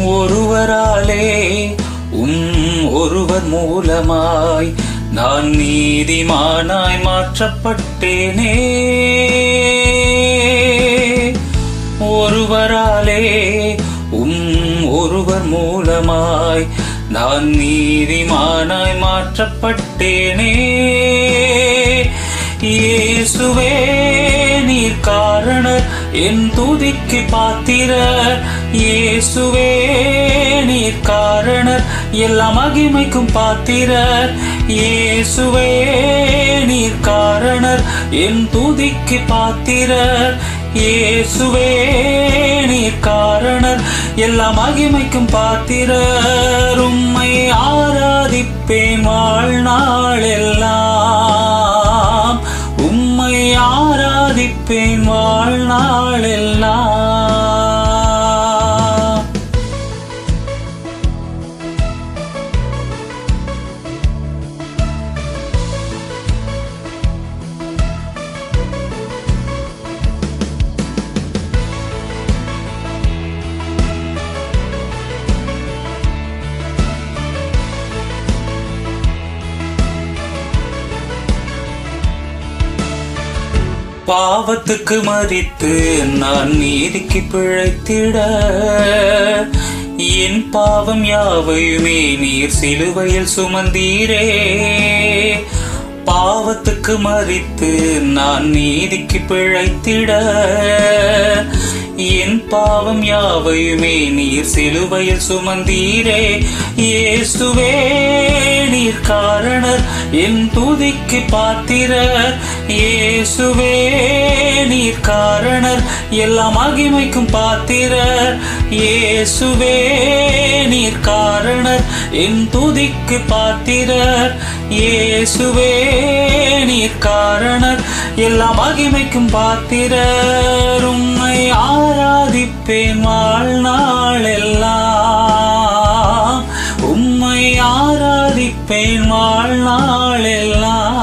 ஒருவராலே ஒருவர் மூலமாய் நான் நீதிமானாய் மாற்றப்பட்டேனே. ஒருவராலே ஒருவர் மூலமாய் நான் நீதிமானாய் மாற்றப்பட்டேனே. இயேசுவே நீர் காரணர் என் துதிக்கு பாத்திரர். இயேசுவே நீர் காரணர் எல்லா மகிமைக்கும் பாத்திரர். இயேசுவே நீர் காரணர் என் துதிக்கு பாத்திரர். இயேசுவே நீர் காரணர் எல்லா மகிமைக்கும் பாத்திரர். உம்மை ஆராதிப்பேன் வாழ்நாள் எல்லாம். உம்மை ஆராதிப்பேன் வாழ்நாள் எல்லாம். பாவத்துக்கு மரித்து நான் நீதிக்கு பிழைத்திட என் பாவம் யாவையுமே நீர் சிலுவையில் சுமந்தீரே. பாவத்துக்கு மரித்து நான் நீதிக்கு பிழைத்திட என் பாவம் யாவையுமே நீர் சிலுவையில் சுமந்தீரே. இயேசுவே நீர் காரணர் என் துதிக்கு பாத்திரர். இயேசுவே நீர் காரணர் எல்லா மகிமைக்கும் பாத்திரர். இயேசுவே நீர் காரணர் என் துதிக்கு பாத்திரர். இயேசுவே நீர் காரணர் எல்லா மகிமைக்கும் பாத்திரர். உம்மை ஆராதிப்பேன் வாழ்நாள் எல்லாம். உம்மை ஆராதிப்பேன் வாழ்நாள் எல்லாம்.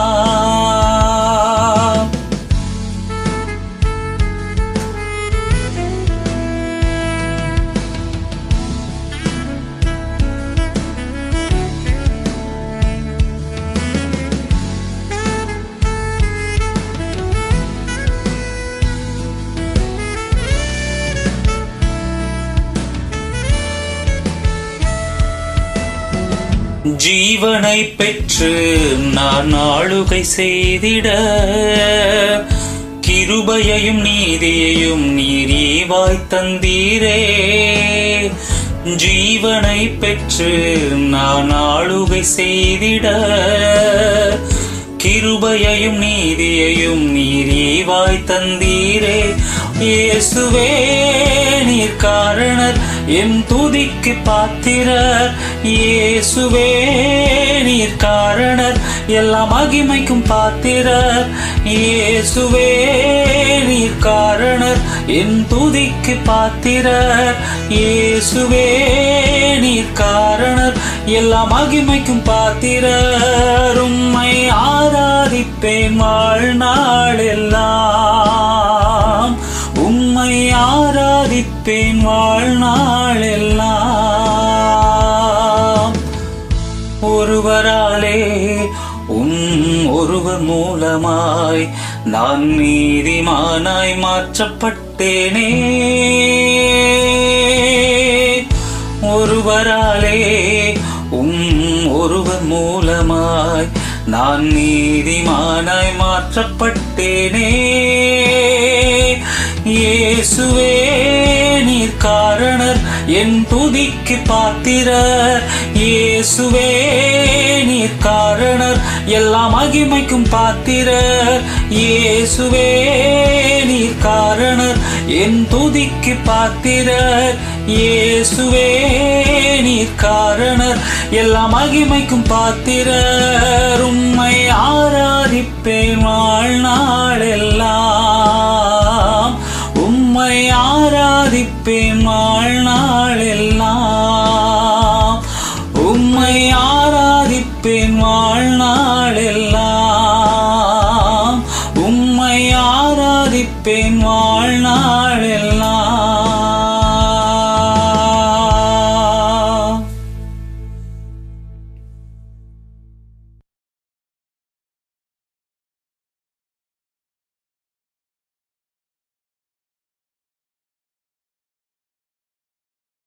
ஜீவனை பெற்று நான் ஆளுகை செய்திட கிருபையையும் நீதியையும் நீர் ஈவாய் தந்தீரே. ஜீவனை பெற்று நான் ஆளுகை செய்திட கிருபையையும் நீதியையும் நீர் ஈவாய் தந்தீரே. இயேசுவே நீர் காரணர் என் துதிக்கு பாத்திரர். இயேசுவே நீர் காரணர் எல்லா மகிமைக்கும் பாத்திரர். இயேசுவே நீர் காரணர் என் துதிக்கு பாத்திரர். இயேசுவே நீர் காரணர் எல்லா மகிமைக்கும் பாத்திரர். உம்மை ஆராதிப்பேன் வாழ்நாள் எல்லாம். உம்மை ஆராதிப்பேன் வாழ்நாள் எல்லாம். ஒருவராலே ஒருவர் மூலமாய் நான் நீதிமானாய் மாற்றப்பட்டேனே. ஒருவராலே ஒருவர் மூலமாய் நான் நீதிமானாய் மாற்றப்பட்டேனே. இயேசுவே நீர் காரணர் என் துதிக்கு பாத்திரர். இயேசுவே நீர் காரணர் எல்லா மகிமைக்கும் பாத்திரர். இயேசுவே நீர் காரணர் என் துதிக்கு பாத்திரர். இயேசுவே நீர் காரணர் எல்லா மகிமைக்கும் பாத்திரர். உம்மை ஆராதிப்பேன் வாழ்நாள் எல்லாம். உம்மை ஆராதிப்பேன் வாழ்நாள் எல்லாம். உம்மை ஆராதிப்பேன் வாழ்நாள் எல்லாம். உம்மை ஆராதிப்பேன் வாழ்நாள்